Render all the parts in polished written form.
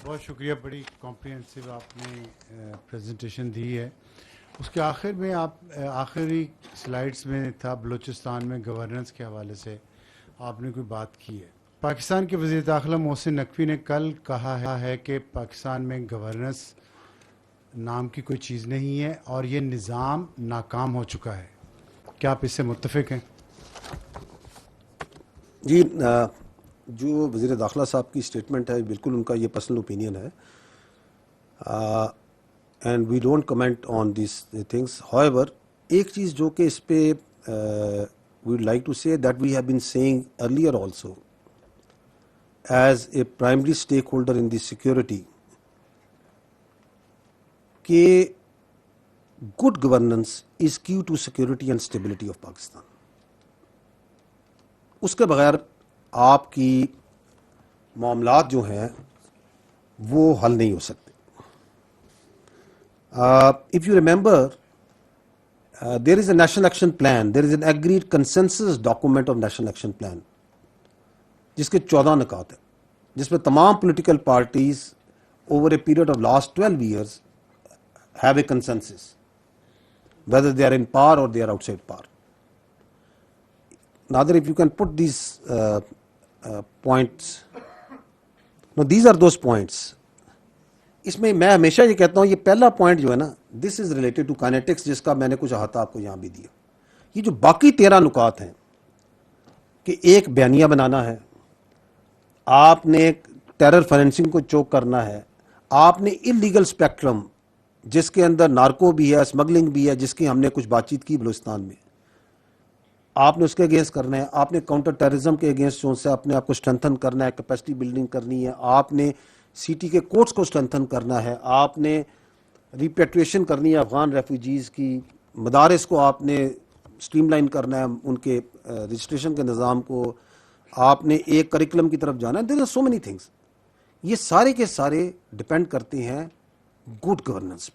بہت شکریہ, بڑی کمپریہنسو آپ نے پریزنٹیشن دی ہے. اس کے آخر میں آخری سلائڈز میں تھا بلوچستان میں گورننس کے حوالے سے آپ نے کوئی بات کی ہے. پاکستان کے وزیر داخلہ محسن نقوی نے کل کہا ہے کہ پاکستان میں گورننس نام کی کوئی چیز نہیں ہے اور یہ نظام ناکام ہو چکا ہے. کیا آپ اس سے متفق ہیں؟ جی, جو وزیر داخلہ صاحب کی اسٹیٹمنٹ ہے بالکل ان کا یہ پرسنل اوپینین ہے, and we don't comment on these things. However ایک چیز جو کہ اس پہ we like to say that we have been saying earlier also as a primary stakeholder in the security کہ good governance is key to security and stability of Pakistan. اس کے بغیر آپ کی معاملات جو ہیں وہ حل نہیں ہو سکتے. If you remember there is a national action plan, there is an agreed consensus document of national action plan جس کے 14 نکات ہیں, جس میں تمام political parties over a period of last 12 years have a consensus whether they are in power or they are outside power. Nader, if you can put these points. No, these are those points. اس میں میں ہمیشہ یہ کہتا ہوں, یہ پہلا point جو ہے نا, دس از ریلیٹڈ ٹو کائنیٹکس, جس کا میں نے کچھ احاطہ آپ کو یہاں بھی دیا. یہ جو باقی 13 نکات ہیں کہ ایک بیانیہ بنانا ہے, آپ نے ٹیرر فائنینسنگ کو چوک کرنا ہے, آپ نے انلیگل اسپیکٹرم جس کے اندر نارکو بھی ہے, اسمگلنگ بھی ہے, جس کی ہم نے کچھ بات چیت کی بلوچستان میں, آپ نے اس کے اگینسٹ کرنا ہے, آپ نے کاؤنٹر ٹیررزم کے اگینسٹ جو سے اپنے آپ کو اسٹرینتھن کرنا ہے, کیپیسٹی بلڈنگ کرنی ہے, آپ نے سی ٹی کے کورٹس کو اسٹرینتھن کرنا ہے, آپ نے ریپیٹریشن کرنی ہے افغان ریفیوجیز کی, مدارس کو آپ نے اسٹریم لائن کرنا ہے, ان کے رجسٹریشن کے نظام کو, آپ نے ایک کریکلم کی طرف جانا ہے. There are so many things. یہ سارے کے سارے ڈپینڈ کرتے ہیں good governance.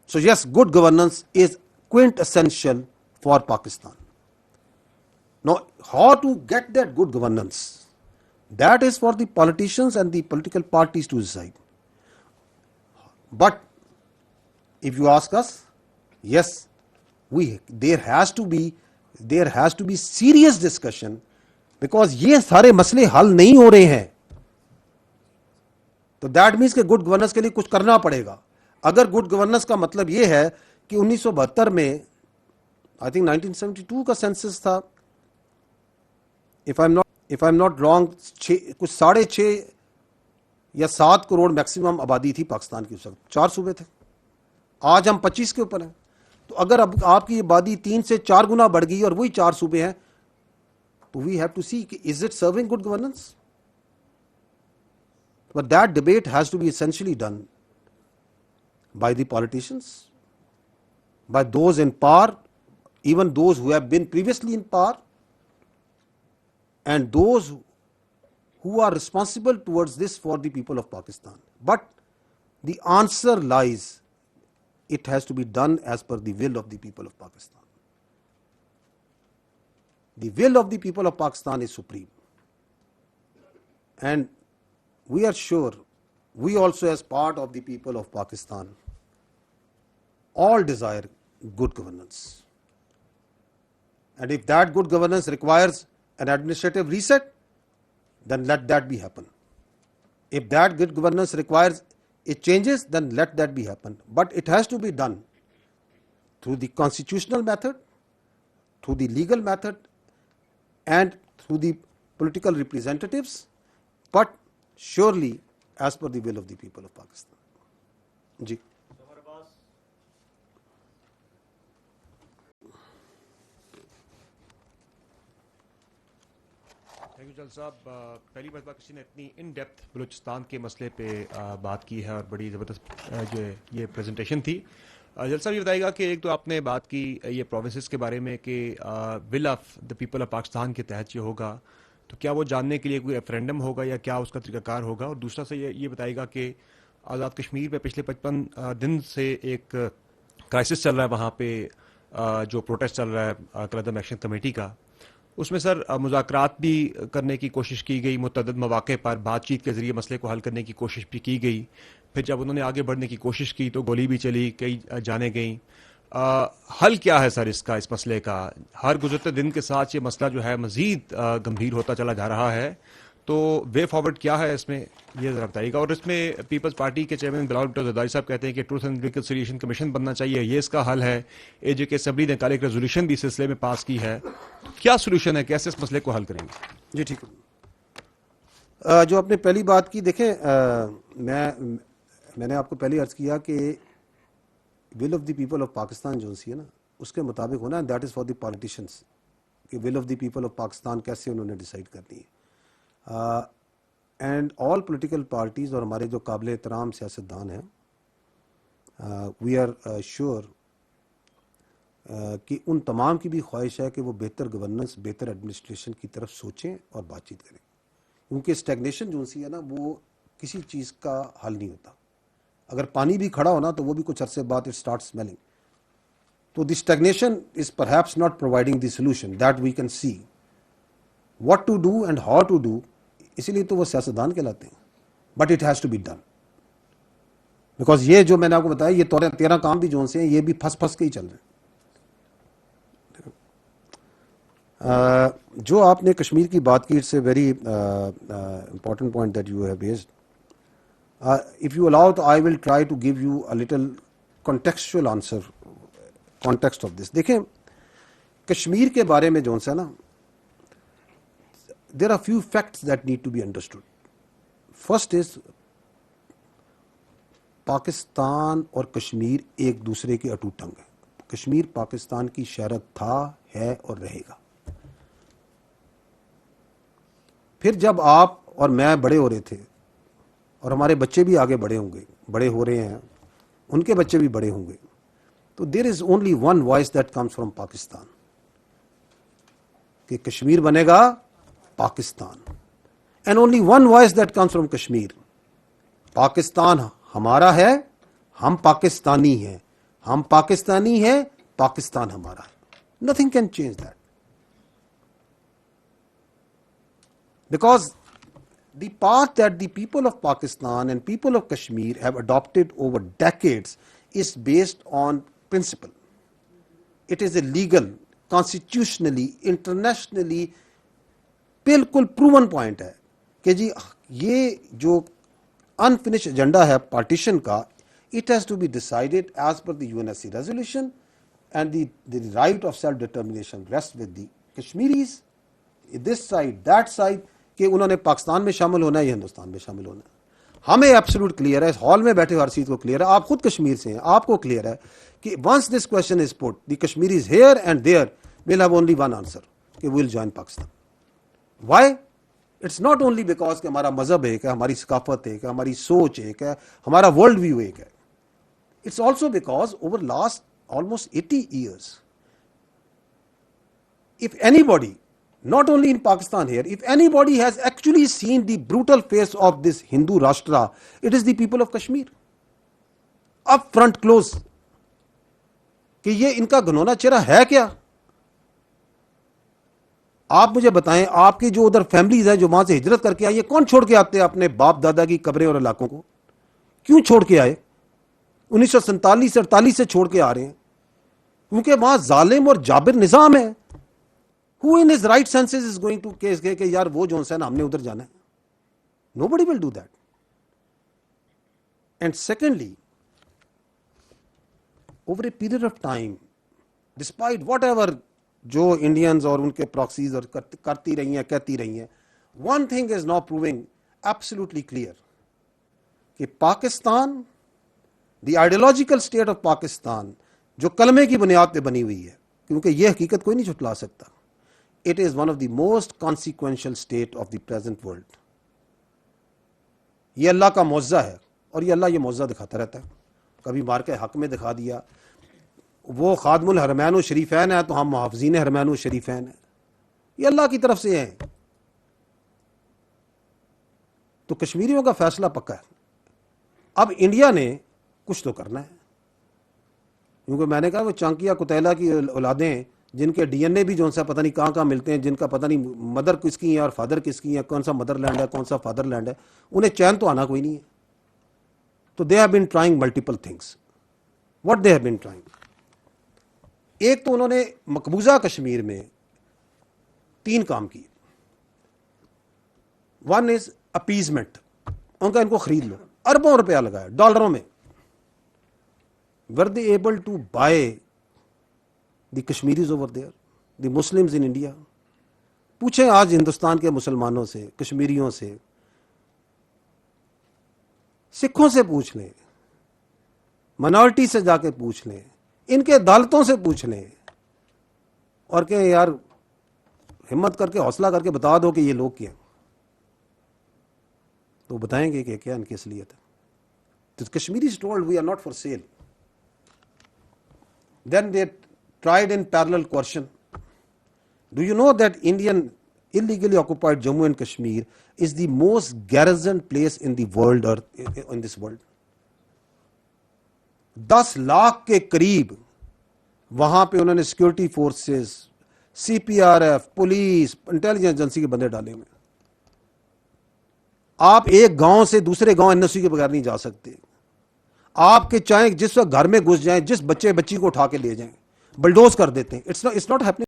So yes, good governance is quintessential for Pakistan. Now, how to get that good governance? That is for the politicians and the political parties to decide. But if you ask us, yes, there has to be serious discussion, because یہ سارے مسئلے حل نہیں ہو رہے ہیں. تو that means کہ good governance کے لیے کچھ کرنا پڑے گا. اگر گڈ گورننس کا مطلب یہ ہے کہ 1972 میں آئی تھنک 1972 کا سینسس تھا, if I am not wrong, کچھ 6.5 یا 7 کروڑ میکسیمم آبادی تھی پاکستان کی. اس وقت 4 صوبے تھے, آج ہم 25 کے اوپر ہیں. تو اگر اب آپ کی آبادی 3 سے 4 گنا بڑھ گئی اور وہی 4 صوبے ہیں, تو وی ہیو ٹو سی کہ is it serving good governance. But that debate has to be essentially done by the politicians, by those in power, even those who have been previously in power, and those who are responsible towards this for the people of Pakistan. But the answer lies, it has to be done as per the will of the people of Pakistan. The will of the people of Pakistan is supreme, and we are sure, we also as part of the people of Pakistan all desire good governance. And if that good governance requires an administrative reset, then let that be happen. If that good governance requires it changes, then let that be happen. But it has to be done through the constitutional method, through the legal method, and through the political representatives, but surely as per the will of the people of Pakistan. Ji. Thank you جل صاحب. پہلی مرتبہ کسی نے اتنی in depth Balochistan کے مسئلے پہ بات کی ہے اور بڑی زبردست جو ہے یہ پریزنٹیشن تھی. جل صاحب یہ بتائیے گا کہ ایک تو آپ نے بات کی یہ پروونسز کے بارے میں کہ will of the people of Pakistan کے تحت یہ ہوگا, تو کیا وہ جاننے کے لیے کوئی ریفرینڈم ہوگا یا کیا اس کا طریقہ کار ہوگا؟ اور دوسرا سے یہ بتائیے گا کہ آزاد کشمیر پہ پچھلے 55 دن سے ایک کرائسس چل رہا ہے وہاں پہ, جو پروٹیسٹ چل رہا ہے قلعہ ایکشن کمیٹی کا, اس میں سر مذاکرات بھی کرنے کی کوشش کی گئی، متعدد مواقع پر بات چیت کے ذریعے مسئلے کو حل کرنے کی کوشش بھی کی گئی. پھر جب انہوں نے آگے بڑھنے کی کوشش کی تو گولی بھی چلی، کئی جانیں گئیں. حل کیا ہے سر اس کا، اس مسئلے کا؟ ہر گزرتے دن کے ساتھ یہ مسئلہ جو ہے مزید گمبھیر ہوتا چلا جا رہا ہے، تو وے فارورڈ کیا ہے اس میں، یہ ذرا بتائیے گا. اور اس میں پیپلز پارٹی کے چیئرمین بلاول بھٹو زرداری صاحب کہتے ہیں کہ ٹروتھ اینڈ ریکنسیلیشن کمیشن بننا چاہیے، یہ اس کا حل ہے. اے جے کے اسمبلی نے کل ایک ریزولوشن بھی اس سلسلے میں پاس کی ہے. کیا سولوشن ہے، کیسے اس مسئلے کو حل کریں گے؟ جی ٹھیک ہے. جو آپ نے پہلی بات کی، دیکھیں میں نے آپ کو پہلے عرض کیا کہ will of the people of Pakistan جو سی ہے نا اس کے مطابق ہونا ہے، that is for the politicians کہ will of the people of Pakistan کیسے انہوں نے ڈیسائیڈ کرنی ہے. اینڈ آل پولیٹیکل پارٹیز اور ہمارے جو قابل احترام سیاستدان ہیں، وی آر شیور کہ ان تمام کی بھی خواہش ہے کہ وہ بہتر گورننس، بہتر ایڈمنسٹریشن کی طرف سوچیں اور بات چیت کریں، کیونکہ اسٹیگنیشن جو سی ہے نا وہ کسی چیز کا حل نہیں ہوتا. اگر پانی بھی کھڑا ہونا تو وہ بھی کچھ عرصے بعد اٹ اسٹارٹ اسمیلنگ. تو the stagnation is perhaps not providing the solution that we can see what to do and how to do. اسی لیے تو وہ سیاستدان کہلاتے ہیں. But it has to be done, because یہ جو میں نے آپ کو بتایا یہ 13 کام بھی جو سے ہیں یہ بھی پھنس کے ہی چل رہے ہیں. جو آپ نے کشمیر کی بات کی، it's a very important point that you have based. If you allow, I will try to give you a little contextual answer, context of this. دیکھیں کشمیر کے بارے میں جو ہے نا there are few facts that need to be understood. First is Pakistan اور کشمیر ایک دوسرے کے اٹوٹ انگ ہیں. کشمیر پاکستان کی شہرت تھا، ہے اور رہے گا. پھر جب آپ اور میں بڑے ہو رہے تھے اور ہمارے بچے بھی آگے بڑے ہوں گے، بڑے ہو رہے ہیں، ان کے بچے بھی بڑے ہوں گے، تو there is only one voice that comes from Pakistan کہ کشمیر بنے گا Pakistan. And only one voice that comes from Kashmir, Pakistan ہمارا ہے، ہم پاکستانی ہیں، ہم پاکستانی ہیں، پاکستان ہمارا ہے. Nothing can change that. Because the path that the people of Pakistan and people of Kashmir have adopted over decades is based on principle. It is a legal, constitutionally, internationally بالکل proven point ہے کہ جی یہ جو unfinished agenda ہے partition کا، it has to be decided as per the UNSC resolution, and the right of self-determination rests with the Kashmiris, this side, that side, کہ انہوں نے پاکستان میں شامل ہونا ہے یا ہندوستان میں شامل ہونا ہے. ہمیں ایبسولوٹ کلیئر ہے، اس ہال میں بیٹھے ہر چیز کو کلیئر ہے. آپ خود کشمیر سے ہیں، آپ کو کلیئر ہے کہ once this question is put, the Kashmir is here and there, we'll have only one answer کہ we'll join Pakistan. Why? It's not only because کہ ہمارا مذہب ایک ہے، ہماری ثقافت ایک ہے، ہماری سوچ ایک ہے، ہمارا ورلڈ ویو ایک ہے. It's also because over last almost 80 years, if anybody, not only in Pakistan here, if anybody has actually seen the brutal face of this Hindu Rashtra, it is the people of Kashmir. Up front close. کہ یہ ان کا گھنونا چہرہ ہے کیا؟ آپ مجھے بتائیں، آپ کی جو ادھر فیملیز ہیں جو وہاں سے ہجرت کر کے آئی ہیں، کون چھوڑ کے آتے ہیں اپنے باپ دادا کی قبریں اور علاقوں کو؟ کیوں چھوڑ کے آئے؟ 1947 48 سے چھوڑ کے آ رہے ہیں کیونکہ وہاں ظالم اور جابر نظام ہے. Who in his right senses is going to case کہ یار وہ جو ہے نا ہم نے ادھر جانا ہے؟ Nobody will do that. And secondly, over a period of time, despite whatever جو انڈینز اور ان کے پراکسیز اور کرتی رہی ہیں، کہتی رہی ہیں, one thing is now proving absolutely clear کہ پاکستان، دی آئیڈیولوجیکل اسٹیٹ آف پاکستان جو کلمے کی بنیاد پہ بنی ہوئی ہے، کیونکہ یہ حقیقت کوئی نہیں جھٹلا سکتا، it is one of the most consequential state of the present world. یہ اللہ کا معجزہ ہے اور یہ اللہ یہ معجزہ دکھاتا رہتا ہے. کبھی مار کے حق میں دکھا دیا، وہ خادم الحرمین و شریفین ہے تو ہم محافظین حرمین و شریفین ہیں. یہ اللہ کی طرف سے ہیں. تو کشمیریوں کا فیصلہ پکا ہے. اب انڈیا نے کچھ تو کرنا ہے، کیونکہ میں نے کہا وہ چانکیا کتیلا کی اولادیں جن کے ڈی این اے بھی جو سا پتہ نہیں کہاں ملتے ہیں, جن کا پتہ نہیں مدر کس کی ہے اور فادر کس کی ہے, کون سا مدر لینڈ ہے کون سا فادر لینڈ ہے, انہیں چین تو آنا کوئی نہیں ہے. تو they have been trying multiple things. What they have been trying, ایک تو انہوں نے مقبوضہ کشمیر میں 3 کام کیے. ون از اپیزمنٹ, ان کا ان کو خرید لو, اربوں روپیہ لگایا ڈالروں میں. were they able to buy the Kashmiris over there, the Muslims in India? پوچھیں آج ہندوستان کے مسلمانوں سے, کشمیریوں سے, سکھوں سے پوچھ لیں, منارٹی سے جا کے پوچھ لیں, ان کے عدالتوں سے پوچھ لیں, اور کہ یار ہمت کر کے حوصلہ کر کے بتا دو کہ یہ لوگ کیا, تو بتائیں گے کہ کیا ان کی اصلیت ہے. The Kashmiris told we are not for sale. Then they tried in parallel coercion. Do you know that Indian illegally occupied Jammu and Kashmir is the most garrisoned place in the world, or in this world? 10 lakh کے قریب وہاں پہ انہوں نے security forces, C P R F, police, intelligence agency کے بندے ڈالے ہوئے. آپ ایک گاؤں سے دوسرے گاؤں این او سی کے بغیر نہیں جا سکتے. آپ کے چاہیں جس وقت گھر میں گھس جائیں, جس بچے بچی کو اٹھا کے لے جائیں, بلڈوز کر دیتے ہیں. It's not happening.